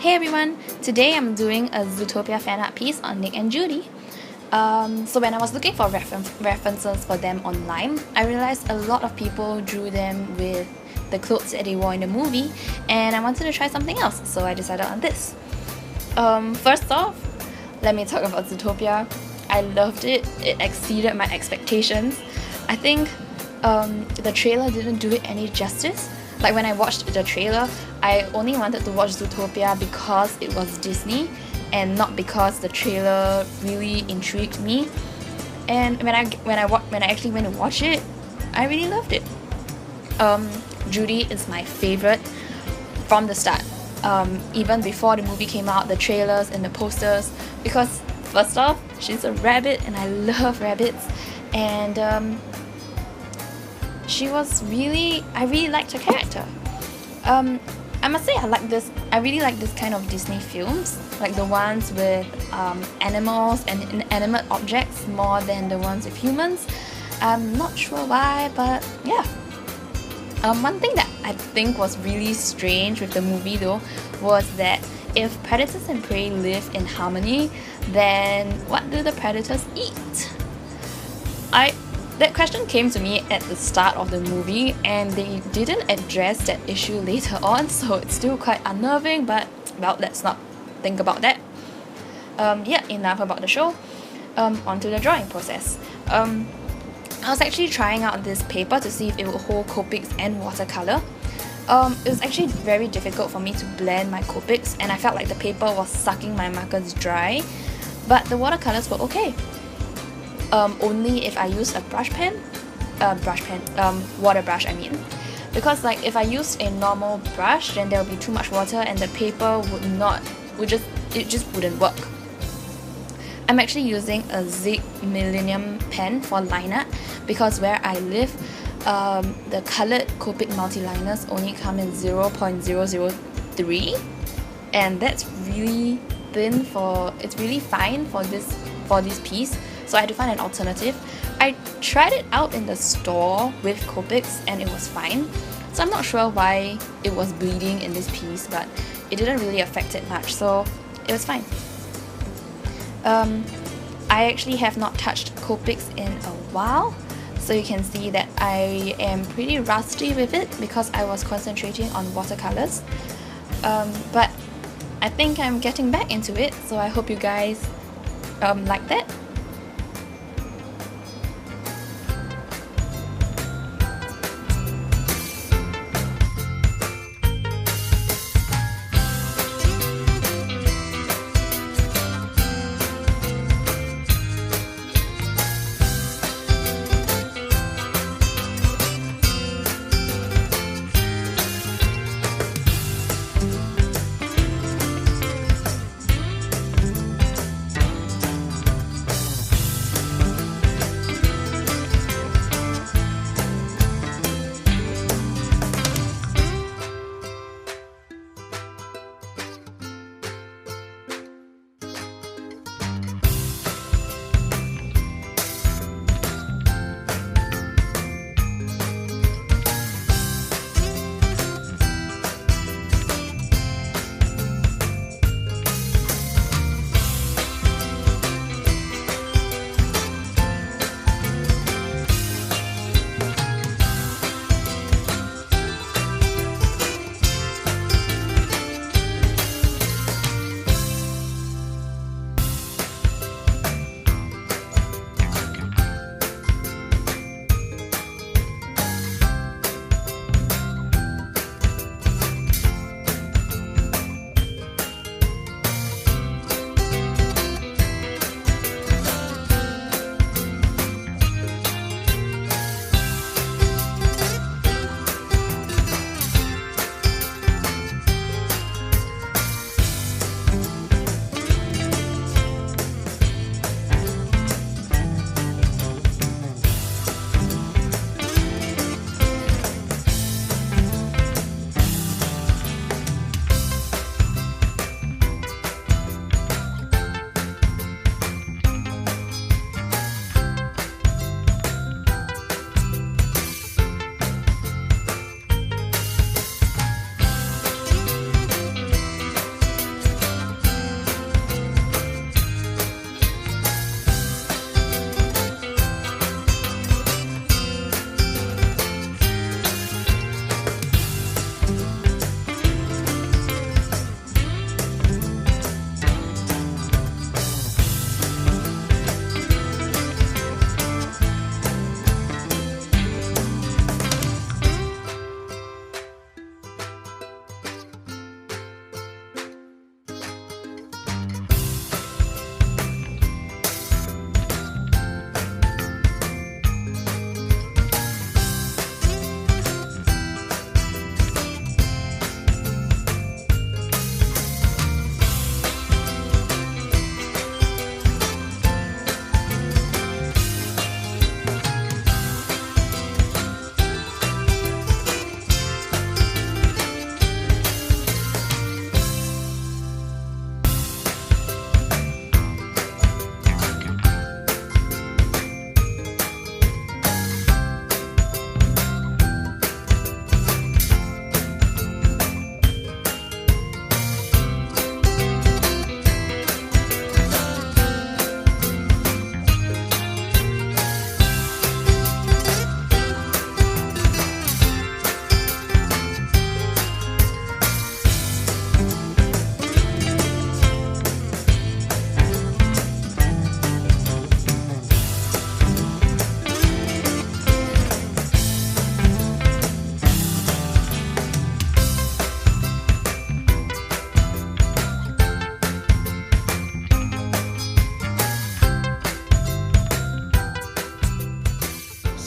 Hey everyone! Today I'm doing a Zootopia fan art piece on Nick and Judy. So when I was looking for references for them online, I realized a lot of people drew them with the clothes that they wore in the movie, and I wanted to try something else, so I decided on this. First off, let me talk about Zootopia. I loved it. It exceeded my expectations. I think the trailer didn't do it any justice. Like when I watched the trailer, I only wanted to watch Zootopia because it was Disney and not because the trailer really intrigued me. And when I actually went to watch it, I really loved it. Judy is my favorite from the start. Even before the movie came out, the trailers and the posters, because first off, she's a rabbit and I love rabbits, and I really liked her character. I must say I really like this kind of Disney films, like the ones with animals and inanimate objects more than the ones with humans. I'm not sure why, but yeah. One thing that I think was really strange with the movie though was that if predators and prey live in harmony, then what do the predators eat? That question came to me at the start of the movie, and they didn't address that issue later on, so it's still quite unnerving, but well, let's not think about that. Yeah, enough about the show. Onto the drawing process. I was actually trying out this paper to see if it would hold Copics and watercolor. It was actually very difficult for me to blend my Copics, and I felt like the paper was sucking my markers dry, but the watercolors were okay. Only if I use a water brush I mean. Because like if I use a normal brush, then there will be too much water and the paper it just wouldn't work. I'm actually using a Zig Millennium pen for line art because where I live, the coloured Copic multi-liners only come in 0.003, and that's really thin it's really fine for this piece. So I had to find an alternative. I tried it out in the store with Copics and it was fine. So I'm not sure why it was bleeding in this piece, but it didn't really affect it much, so it was fine. I actually have not touched Copics in a while, so you can see that I am pretty rusty with it because I was concentrating on watercolors. But I think I'm getting back into it, so I hope you guys like that.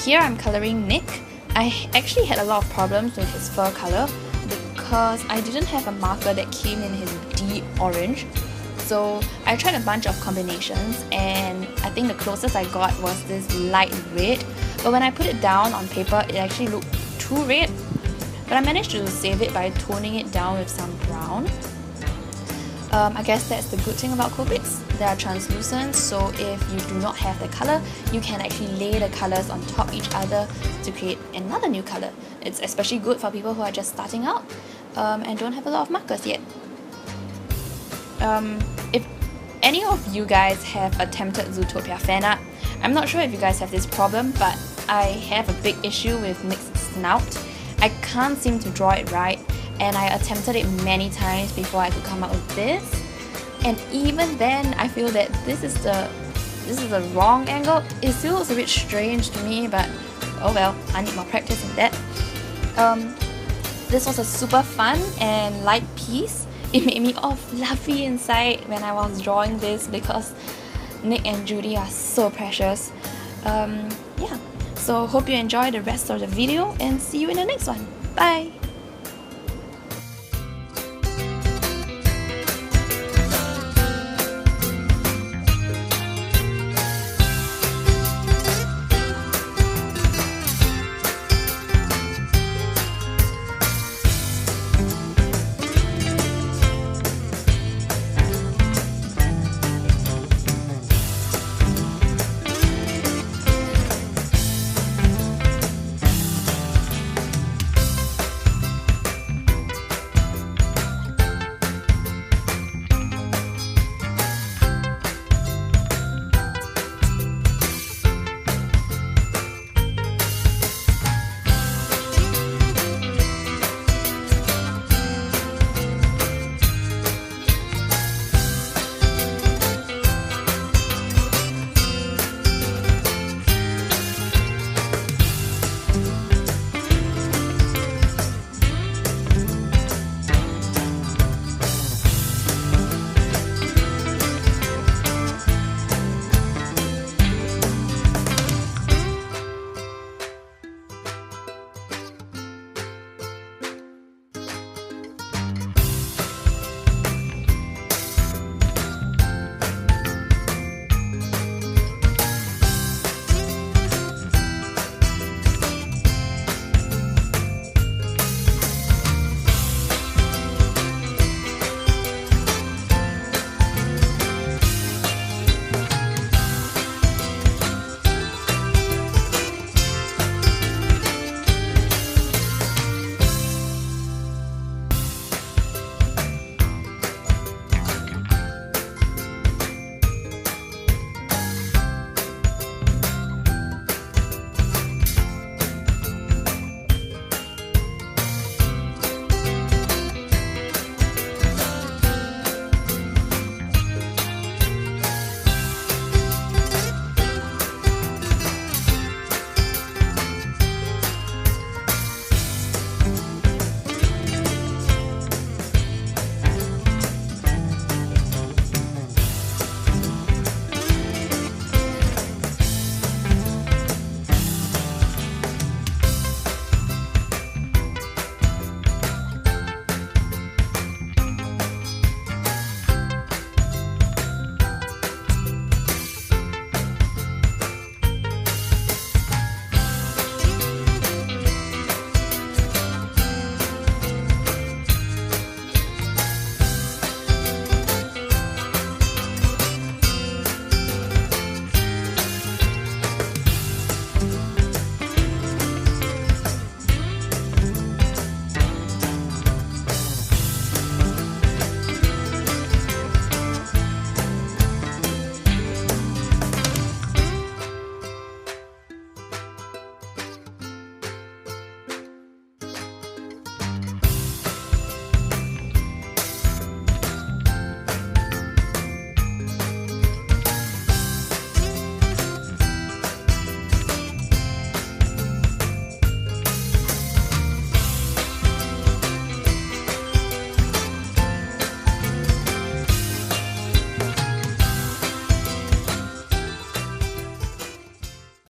here I'm coloring Nick. I actually had a lot of problems with his fur color because I didn't have a marker that came in his deep orange. So I tried a bunch of combinations, and I think the closest I got was this light red, but when I put it down on paper it actually looked too red. But I managed to save it by toning it down with some brown. I guess that's the good thing about Copics. They are translucent, so if you do not have the color, you can actually lay the colors on top of each other to create another new color. It's especially good for people who are just starting out and don't have a lot of markers yet. If any of you guys have attempted Zootopia fan art, I'm not sure if you guys have this problem, but I have a big issue with Nick's snout. I can't seem to draw it right, and I attempted it many times before I could come up with this. And even then, I feel that this is the wrong angle. It still looks a bit strange to me, but oh well, I need more practice in that. This was a super fun and light piece. It made me all fluffy inside when I was drawing this because Nick and Judy are so precious. Yeah, so hope you enjoy the rest of the video and see you in the next one. Bye!